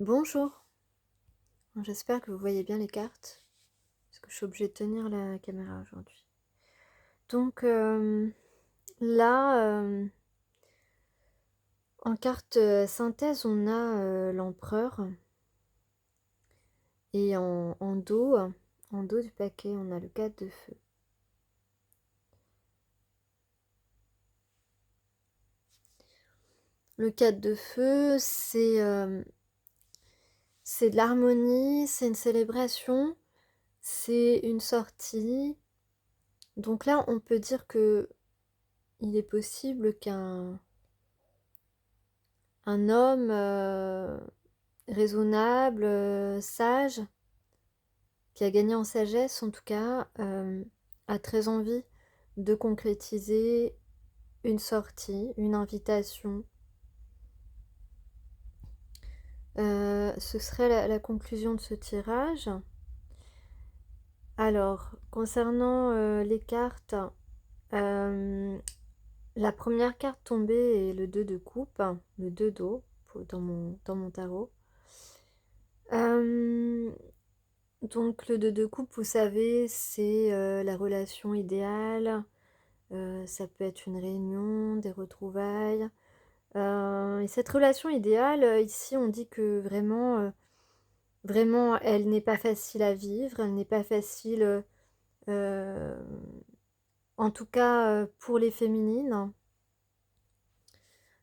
Bonjour, j'espère que vous voyez bien les cartes, parce que je suis obligée de tenir la caméra aujourd'hui. Donc là, en carte synthèse, on a l'empereur, et en dos du paquet, on a le 4 de feu. Le 4 de feu, c'est de l'harmonie, c'est une célébration, c'est une sortie. Donc là, on peut dire que il est possible qu'un homme raisonnable, sage, qui a gagné en sagesse en tout cas, a très envie de concrétiser une sortie, une invitation. Ce serait la conclusion de ce tirage. Alors, concernant les cartes, la première carte tombée est le 2 de coupe, le 2 d'eau dans mon tarot. Donc le 2 de coupe, vous savez, c'est la relation idéale. Ça peut être une réunion, des retrouvailles. Et cette relation idéale, ici, on dit que vraiment, elle n'est pas facile à vivre, elle n'est pas facile, euh, en tout cas pour les féminines.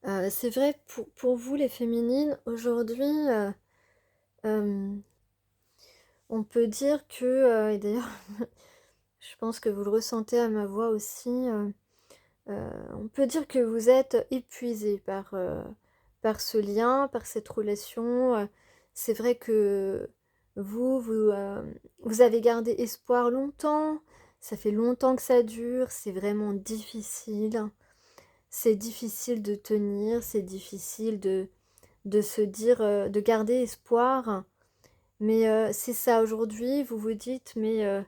C'est vrai, pour vous, les féminines, aujourd'hui, euh, on peut dire que, et d'ailleurs, je pense que vous le ressentez à ma voix aussi, on peut dire que vous êtes épuisé par ce lien, par cette relation. C'est vrai que vous avez gardé espoir longtemps, ça fait longtemps que ça dure, c'est vraiment difficile. C'est difficile de tenir, c'est difficile de se dire, de garder espoir. Mais c'est ça, aujourd'hui, vous vous dites, mais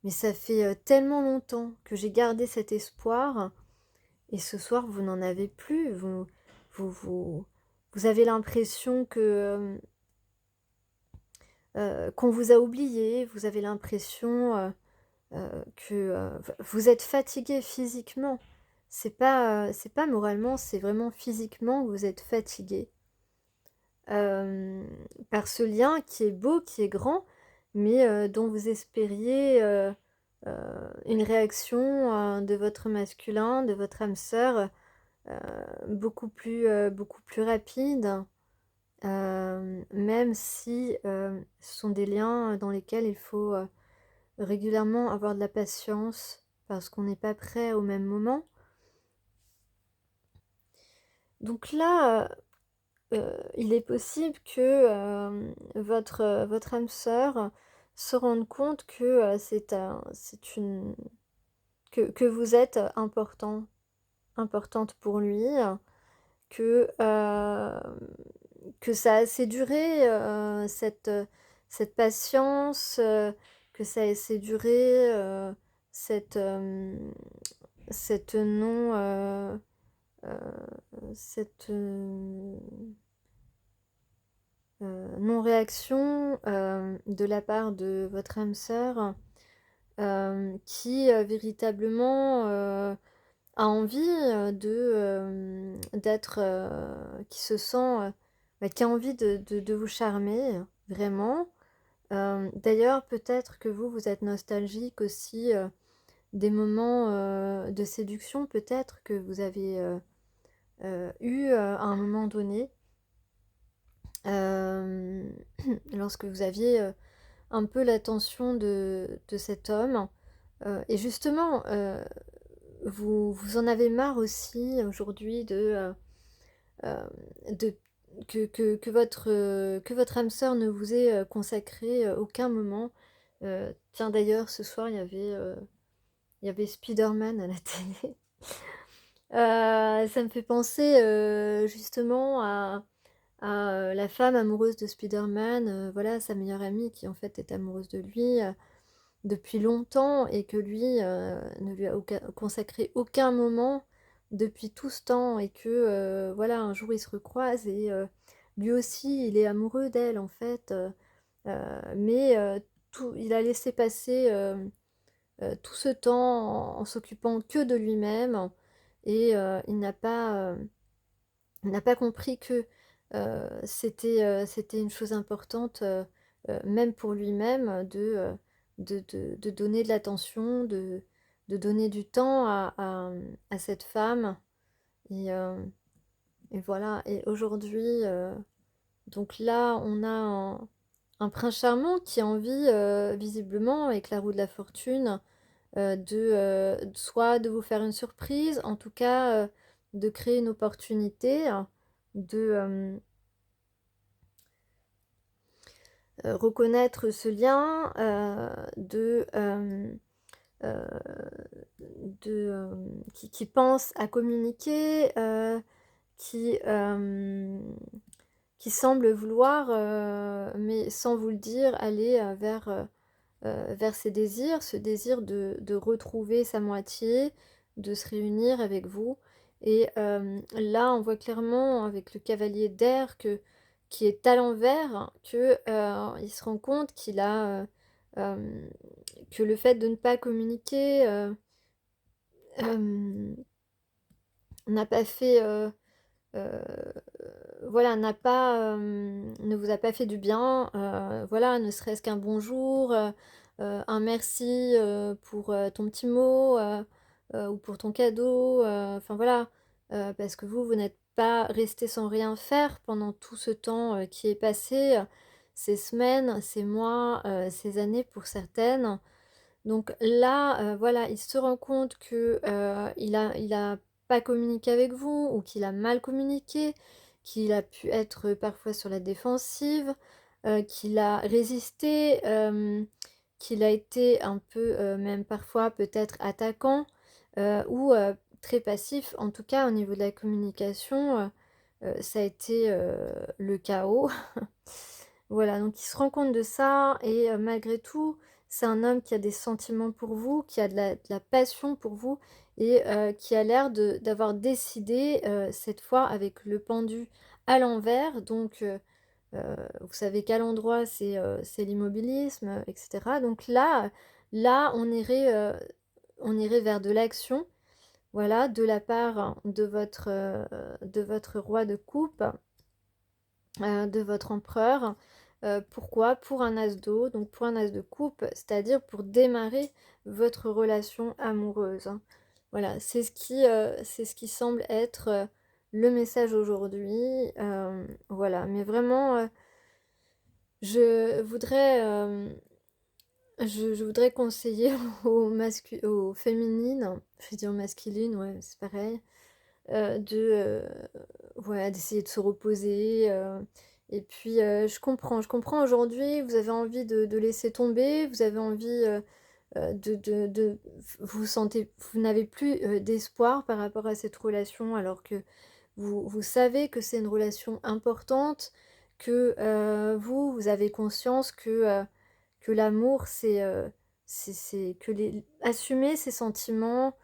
ça fait tellement longtemps que j'ai gardé cet espoir. Et ce soir, vous n'en avez plus. Vous, vous, vous avez l'impression qu'on vous a oublié. Vous avez l'impression que vous êtes fatigué physiquement. C'est pas moralement, c'est vraiment physiquement que vous êtes fatigué. euh, Par ce lien qui est beau, qui est grand, mais dont vous espériez une réaction de votre masculin, de votre âme sœur, beaucoup plus rapide, même si ce sont des liens dans lesquels il faut régulièrement avoir de la patience parce qu'on n'est pas prêt au même moment. Donc là, il est possible que votre âme sœur se rende compte que que vous êtes importante pour lui, que, euh, que ça a assez duré, cette patience, que ça a assez duré, cette, cette non, euh, cette non-réaction de la part de votre âme sœur, qui véritablement a envie d'être, qui se sent, qui a envie de vous charmer, vraiment. D'ailleurs, peut-être que vous êtes nostalgique aussi des moments de séduction, peut-être que vous avez eu à un moment donné, euh, lorsque vous aviez un peu l'attention de cet homme. Et justement, vous en avez marre aussi aujourd'hui euh, de que votre âme sœur ne vous ait consacré aucun moment. Tiens, d'ailleurs, ce soir, il y avait Spider-Man à la télé. Ça me fait penser justement à la femme amoureuse de Spider-Man, voilà, sa meilleure amie qui en fait est amoureuse de lui depuis longtemps et que lui ne lui a consacré aucun moment depuis tout ce temps et que voilà, un jour ils se recroisent et lui aussi, il est amoureux d'elle, en fait, mais il a laissé passer, tout ce temps en s'occupant que de lui-même et il n'a pas compris que, c'était une chose importante, même pour lui-même, de donner de l'attention, de donner du temps à cette femme et et voilà et aujourd'hui, donc là, on a un prince charmant qui a envie, visiblement avec la roue de la fortune, soit de vous faire une surprise, en tout cas, de créer une opportunité, de, reconnaître ce lien, heu, qui pense à communiquer, qui semble vouloir, mais sans vous le dire, aller, vers ses désirs, ce désir de retrouver sa moitié, de se réunir avec vous et là, on voit clairement avec le cavalier d'air qui est à l'envers, que, il se rend compte hem, que le fait de ne pas communiquer, hem, n'a pas fait, Heu, voilà, ne vous a pas fait du bien, voilà, ne serait-ce qu'un bonjour, un merci, pour, ton petit mot, ou pour ton cadeau, enfin voilà. Parce que vous n'êtes pas resté sans rien faire pendant tout ce temps, qui est passé, ces semaines, ces mois, ces années pour certaines. Donc là, voilà, il se rend compte que, il a pas communiqué avec vous ou qu'il a mal communiqué, qu'il a pu être, parfois sur la défensive, qu'il a résisté, qu'il a été un peu, même parfois peut-être attaquant, ou, très passif. En tout cas, au niveau de la communication, ça a été, le chaos. Voilà, donc il se rend compte de ça et malgré tout, c'est un homme qui a des sentiments pour vous, qui a de la passion pour vous et qui a l'air d'avoir décidé, cette fois avec le pendu à l'envers donc vous savez qu'à l'endroit c'est l'immobilisme, et cetera. Donc là, on irait vers de l'action, voilà, de la part de votre roi de coupe, de votre empereur. Pourquoi? Pour un as d'eau, donc pour un as de coupe, c'est-à-dire pour démarrer votre relation amoureuse, hein. Voilà, c'est ce qui semble être, le message aujourd'hui, voilà. Mais vraiment, je voudrais, je voudrais conseiller aux féminines, je vais dire masculines, ouais, c'est pareil, voilà, d'essayer de se reposer, et puis, je comprends aujourd'hui, vous avez envie de laisser tomber, vous avez envie, de vous sentez vous n'avez plus, d'espoir par rapport à cette relation alors que vous savez que c'est une relation importante, que, vous avez conscience que l'amour c'est que les assumer ses sentiments,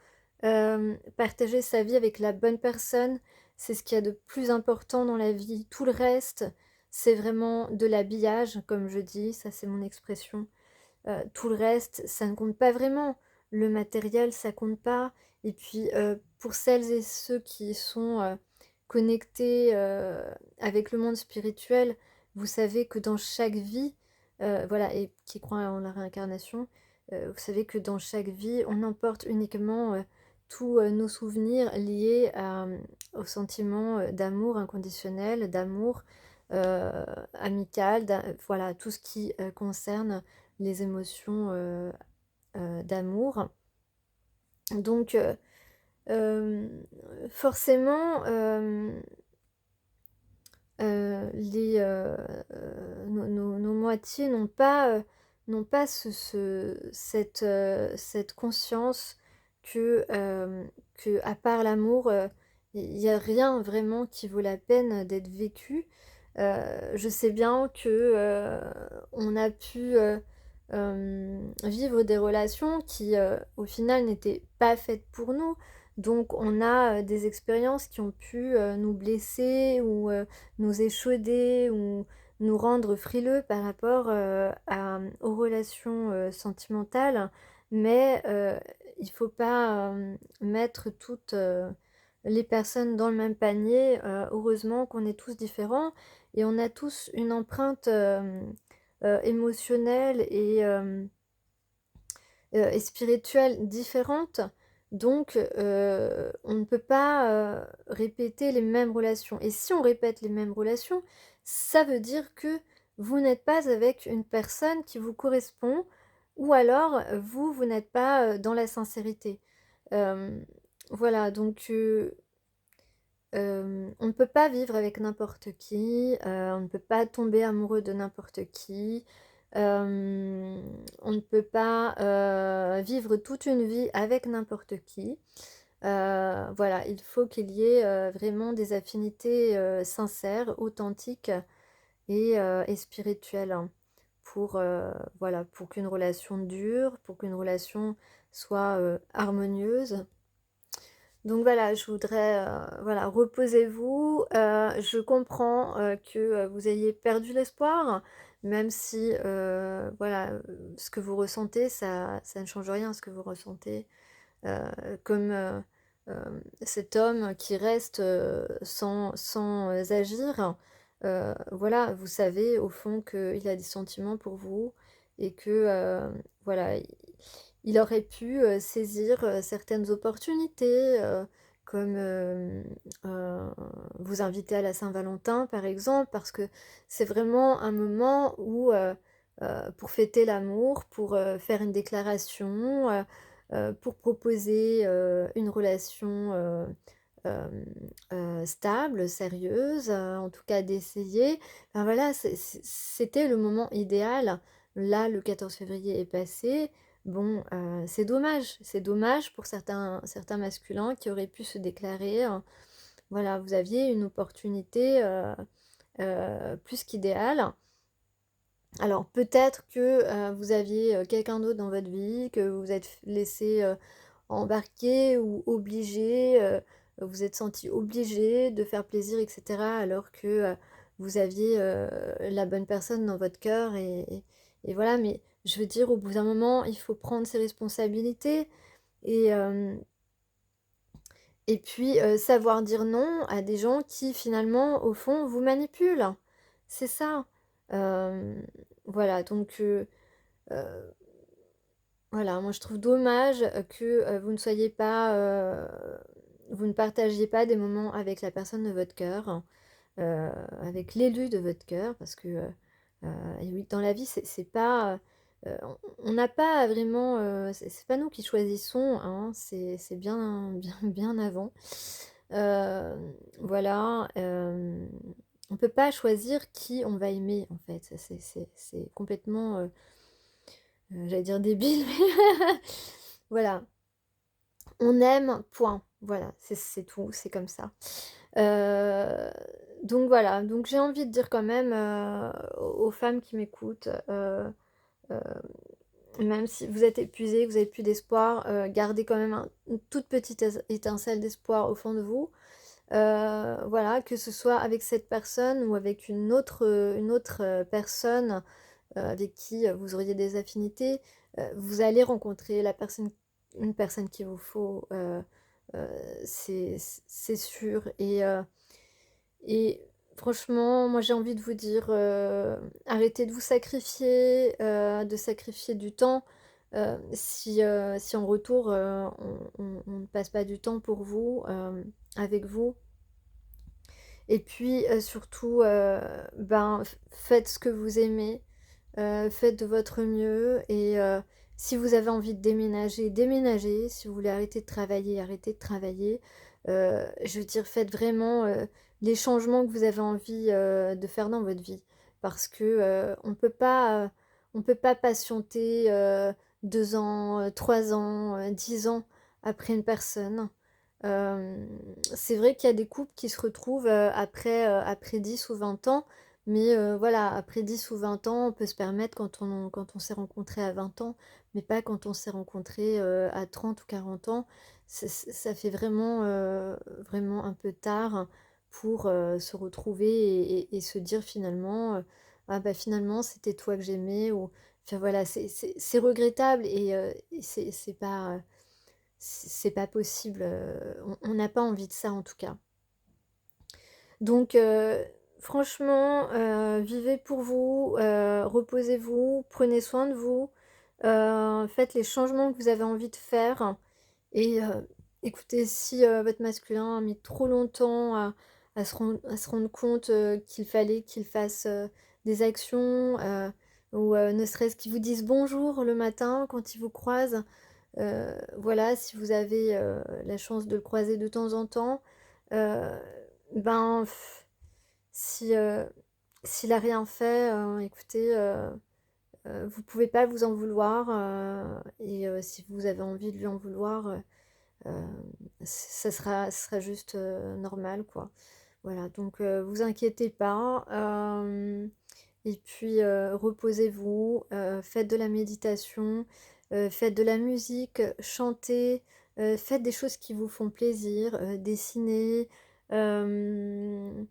partager sa vie avec la bonne personne, c'est ce qu'il y a de plus important dans la vie. Tout le reste, c'est vraiment de l'habillage, comme je dis, ça c'est mon expression. Tout le reste, ça ne compte pas vraiment. Le matériel, ça compte pas et puis, pour celles et ceux qui sont, connectés, avec le monde spirituel, vous savez que dans chaque vie, voilà et qui croient en la réincarnation, vous savez que dans chaque vie, on emporte uniquement, tous, nos souvenirs liés au sentiment, d'amour inconditionnel, d'amour, amical, voilà, tout ce qui, concerne les émotions, d'amour. Donc hem, forcément, les, nos moitiés n'ont pas cette conscience que à part l'amour, il y a rien vraiment qui vaut la peine d'être vécu. Je sais bien que, on a pu, vivre des relations qui, au final n'étaient pas faites pour nous. Donc on a, des expériences qui ont pu, nous blesser ou, nous échauder ou nous rendre frileux par rapport, aux relations, sentimentales. Mais, il faut pas, mettre toutes, les personnes dans le même panier. Heureusement qu'on est tous différents et on a tous une empreinte, émotionnelle et spirituelle différente. Donc on ne peut pas, répéter les mêmes relations et si on répète les mêmes relations, ça veut dire que vous n'êtes pas avec une personne qui vous correspond ou alors vous n'êtes pas, dans la sincérité. Hem, voilà donc on ne peut pas vivre avec n'importe qui, on ne peut pas tomber amoureux de n'importe qui, on ne peut pas, vivre toute une vie avec n'importe qui. Voilà, il faut qu'il y ait, vraiment des affinités, sincères, authentiques et spirituelles, hein, pour, voilà, pour qu'une relation dure, pour qu'une relation soit, harmonieuse. Donc voilà, je voudrais, voilà, reposez-vous, je comprends, que, vous ayez perdu l'espoir, même si, voilà, ce que vous ressentez, ça ne change rien, ce que vous ressentez, comme, cet homme qui reste, sans agir, voilà, vous savez au fond qu'il a des sentiments pour vous et que, voilà, il aurait pu, saisir, certaines opportunités, comme, vous inviter à la Saint-Valentin, par exemple, parce que c'est vraiment un moment où, pour fêter l'amour, pour, faire une déclaration, pour proposer, une relation, stable, sérieuse, en tout cas d'essayer. Enfin voilà, c'était le moment idéal. Là, le 14 février est passé. Bon, c'est dommage pour certains masculins qui auraient pu se déclarer, voilà, vous aviez une opportunité, plus qu'idéale. Alors peut-être que, vous aviez, quelqu'un d'autre dans votre vie, que vous vous êtes laissé, embarquer ou obligé, vous êtes senti obligé de faire plaisir et cetera alors que, vous aviez, la bonne personne dans votre cœur et voilà. Mais je veux dire au bout d'un moment, il faut prendre ses responsabilités et et puis, savoir dire non à des gens qui finalement, au fond, vous manipulent. C'est ça. Hem, voilà donc heu voilà, moi je trouve dommage, que, vous ne soyez pas, vous ne partagiez pas des moments avec la personne de votre cœur, avec l'élu de votre cœur parce que, et oui, dans la vie, c'est pas, on n'a pas vraiment, c'est pas nous qui choisissons, hein, c'est bien avant. Voilà, on peut pas choisir qui on va aimer, en fait, ça c'est complètement, j'allais dire débile, mais voilà. On aime, point. Voilà, c'est tout, c'est comme ça. Heu, donc voilà, donc j'ai envie de dire quand même, aux femmes qui m'écoutent, heu, même si vous êtes épuisées, que vous avez plus d'espoir, gardez quand même une toute petite étincelle d'espoir au fond de vous. Voilà, que ce soit avec cette personne ou avec une autre, personne, avec qui, vous auriez des affinités, vous allez rencontrer la personne une personne qu'il vous faut, heu, c'est sûr et franchement, moi j'ai envie de vous dire, arrêtez de vous sacrifier, de sacrifier du temps, si en retour, on ne passe pas du temps pour vous, avec vous et puis, surtout, ben, faites ce que vous aimez. Faites de votre mieux et si vous avez envie de déménager, déménagez. Si vous voulez arrêter de travailler, arrêtez de travailler. Je veux dire, faites vraiment, les changements que vous avez envie, de faire dans votre vie. Parce que, on peut pas patienter, 2 ans, 3 ans, 10 ans après une personne. C'est vrai qu'il y a des couples qui se retrouvent, après 10 ou 20 ans, mais voilà, après 10 ou 20 ans, on peut se permettre quand on s'est rencontrés à 20 ans, mais pas quand on s'est rencontrés, à 30 ou 40 ans. ça fait vraiment, vraiment un peu tard pour, se retrouver et se dire finalement, «Ah bah, finalement c'était toi que j'aimais» ou enfin voilà, c'est regrettable et c'est pas possible, on n'a pas envie de ça en tout cas. Donc franchement, vivez pour vous, reposez-vous, prenez soin de vous, faites les changements que vous avez envie de faire et écoutez, si, votre masculin a mis trop longtemps à se rendre compte, qu'il fallait qu'il fasse, des actions, ou ne serait-ce qu'il vous dise bonjour le matin quand il vous croise, voilà, si vous avez, la chance de le croiser de temps en temps, heu, ben si, s'il a rien fait, écoutez, vous pouvez pas vous en vouloir, et si vous avez envie de lui en vouloir, ça sera juste, normal, quoi. Voilà, donc vous inquiétez pas, et puis, reposez-vous, faites de la méditation, faites de la musique, chantez, faites des choses qui vous font plaisir, dessinez, hem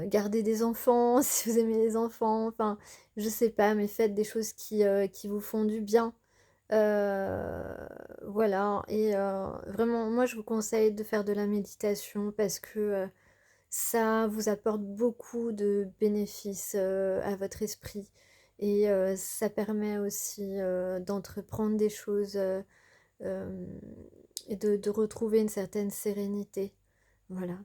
garder des enfants, si vous aimez les enfants, enfin, je sais pas, mais faites des choses qui vous font du bien. Voilà et vraiment, moi, je vous conseille de faire de la méditation parce que, ça vous apporte beaucoup de bénéfices, à votre esprit et ça permet aussi, d'entreprendre des choses, hem et de retrouver une certaine sérénité. Voilà.